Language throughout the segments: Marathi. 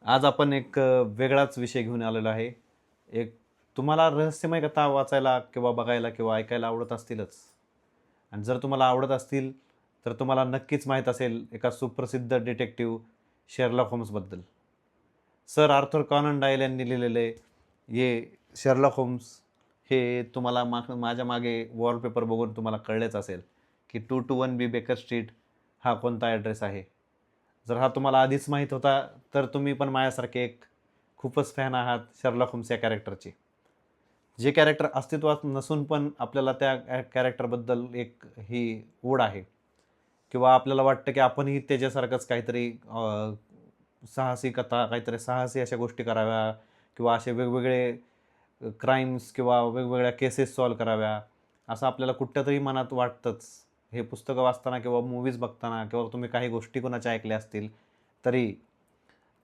आज आपण एक वेगळाच विषय घेऊन आलेलो आहे. एक तुम्हाला रहस्यमय कथा वाचायला किंवा बघायला किंवा ऐकायला आवडत असतीलच. आणि जर तुम्हाला आवडत असतील, तर तुम्हाला नक्कीच माहीत असेल एका सुप्रसिद्ध डिटेक्टिव्ह शेरलॉक होम्सबद्दल. सर आर्थर कॉनन डॉयल यांनी लिहिलेले हे शेरलॉक होम्स हे तुम्हाला माझ्या मागे वॉलपेपर बघून तुम्हाला कळलेच असेल, की 221 बी बेकर स्ट्रीट हा कोणता ॲड्रेस आहे. जर हा तुम्हाला आधीच माहीत होता, तर तुम्ही पण माझ्यासारखे एक खूपच फॅन आहात शेरलॉक होम्स या कॅरेक्टरचे. जे कॅरेक्टर अस्तित्वात नसून पण आपल्याला त्या कॅरेक्टरबद्दल एक ही ओढ आहे किंवा आपल्याला वाटतं की आपणही त्याच्यासारखंच काहीतरी साहसी कथा, काहीतरी साहसी अशा गोष्टी कराव्या किंवा असे वेगवेगळे क्राईम्स किंवा वेगवेगळ्या केसेस सॉल्व्ह कराव्या, असं आपल्याला कुठच्यातरी मनात वाटतंच. हे पुस्तकं वाचताना किंवा मूव्हीज बघताना किंवा तुम्ही काही गोष्टी कोणाच्या ऐकल्या असतील तरी.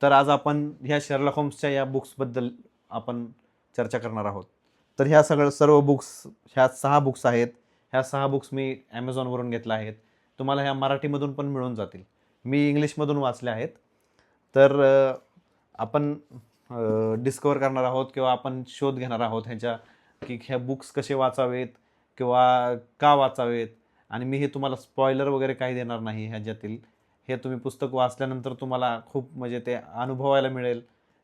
तर आज आपण ह्या शेरलॉक होम्सच्या या बुक्सबद्दल आपण चर्चा करणार आहोत. तर ह्या सर्व बुक्स, ह्या 6 बुक्स आहेत. ह्या 6 बुक्स मी ॲमेझॉनवरून घेतल्या आहेत. तुम्हाला ह्या मराठीमधून पण मिळून जातील. मी इंग्लिशमधून वाचल्या आहेत. तर आपण डिस्कवर करणार आहोत किंवा आपण शोध घेणार आहोत ह्याच्या, की ह्या बुक्स कसे वाचावेत किंवा का वाचावेत. आणि मी हे तुम्हाला स्पॉइलर वगैरे काही देणार नाही ह्याच्यातील. हे तुम्ही पुस्तक वाचल्यानंतर तुम्हाला खूप म्हणजे ते अनुभवायला मिळेल.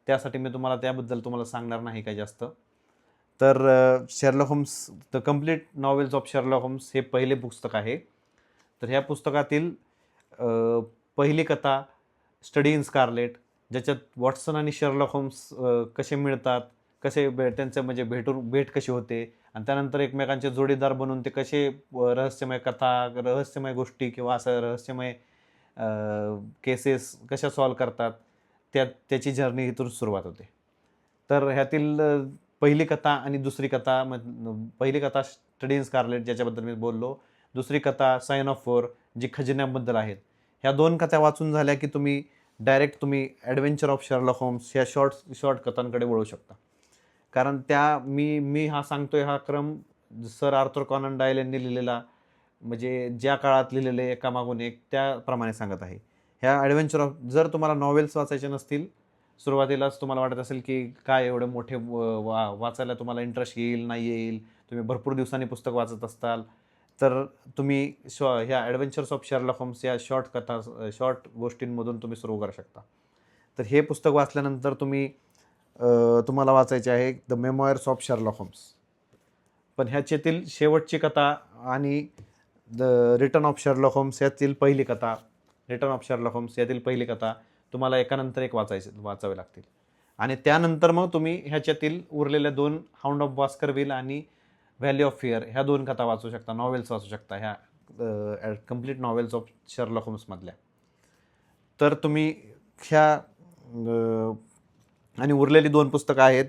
त्यासाठी मी त्याबद्दल सांगणार नाही काही जास्त. तर Sherlock Holmes the complete novels of Sherlock Holmes हे पहिले पुस्तक आहे. तर ह्या पुस्तकातील पहिली कथा स्टडी इन स्कारलेट, ज्याच्यात वॉटसन आणि शेरलॉक होम्स कसे मिळतात, त्यांचं म्हणजे भेट कशी होते आणि त्यानंतर एकमेकांचे जोडीदार बनून ते कसे रहस्यमय कथा, रहस्यमय गोष्टी किंवा असं रहस्यमय केसेस कशा सॉल्व्ह करतात, त्याची जर्नी इथून सुरुवात होते. तर ह्यातील पहिली कथा आणि दुसरी कथा, पहिली कथा स्टडी इन स्कारलेट ज्याच्याबद्दल मी बोललो, दुसरी कथा साइन ऑफ वॉर जी खजिन्याबद्दल आहेत. ह्या 2 कथा वाचून झाल्या की तुम्ही ॲडव्हेंचर ऑफ शेरलॉक होम्स ह्या शॉर्ट कथांकडे वळू शकता. कारण मी हा सांगतोय हा क्रम सर आर्थर कॉनन डॉयल यांनी लिहिलेला, म्हणजे ज्या काळात लिहिलेले एकामागून एक त्याप्रमाणे सांगत आहे. ह्या ॲडव्हेंचर ऑफ, जर तुम्हाला नॉवेल्स वाचायचे नसतील, सुरुवातीलाच तुम्हाला वाटत असेल की काय एवढे मोठे वाचायला तुम्हाला इंटरेस्ट येईल नाही येईल, तुम्ही भरपूर दिवसांनी पुस्तक वाचत असताल, तर तुम्ही ह्या ॲडव्हेंचर्स ऑफ शेरलॉक होम्स या शॉर्ट गोष्टींमधून तुम्ही सुरू करू शकता. तर हे पुस्तक वाचल्यानंतर तुम्हाला वाचायचे आहे the memoirs of Sherlock Holmes. पण ह्याच्यातील शेवटची कथा आणि the return of Sherlock Holmes यातील पहिली कथा, रिटर्न ऑफ शेरलॉक होम्स यातील पहिली कथा तुम्हाला एकानंतर एक वाचावे लागतील. आणि त्यानंतर मग तुम्ही ह्याच्यातील उरलेल्या 2 हाऊंड ऑफ बास्करविल आणि व्हॅली ऑफ फिअर ह्या 2 कथा वाचू शकता, नॉवेल्स वाचू शकता ह्या कंप्लीट नॉवेल्स ऑफ शेरलॉक होम्समधल्या. तर तुम्ही ह्या आणि उरलेली 2 पुस्तकं आहेत,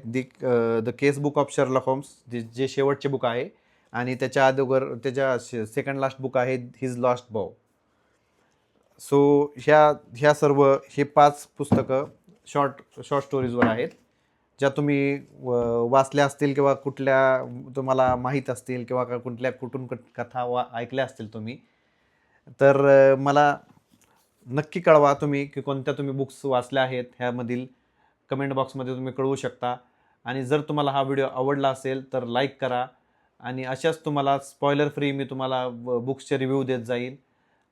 the casebook of Sherlock Holmes जे शेवटचे बुक आहे, आणि त्याच्या अगोदर त्याच्या सेकंड लास्ट बुक आहे हिज लॉस्ट बॉव. सो ह्या सर्व हे 5 पुस्तकं शॉर्ट स्टोरीजवर आहेत, ज्या तुम्ही वाचल्या असतील किंवा कुठल्या तुम्हाला माहीत असतील किंवा कुठून कथा ऐकल्या असतील तुम्ही. तर मला नक्की कळवा तुम्ही की कोणत्या तुम्ही बुक्स वाचल्या आहेत. ह्यामधील कमेंट बॉक्समध्ये तुम्ही कळवू शकता. आणि जर तुम्हाला हा व्हिडिओ आवडला असेल तर लाईक करा. आणि अशाच तुम्हाला स्पॉइलर फ्री मी तुम्हाला बुक्सचे रिव्ह्यू देत जाईल.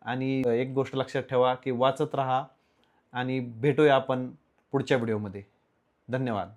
आणि एक गोष्ट लक्षात ठेवा की वाचत राहा आणि भेटूया आपण पुढच्या व्हिडिओमध्ये. धन्यवाद.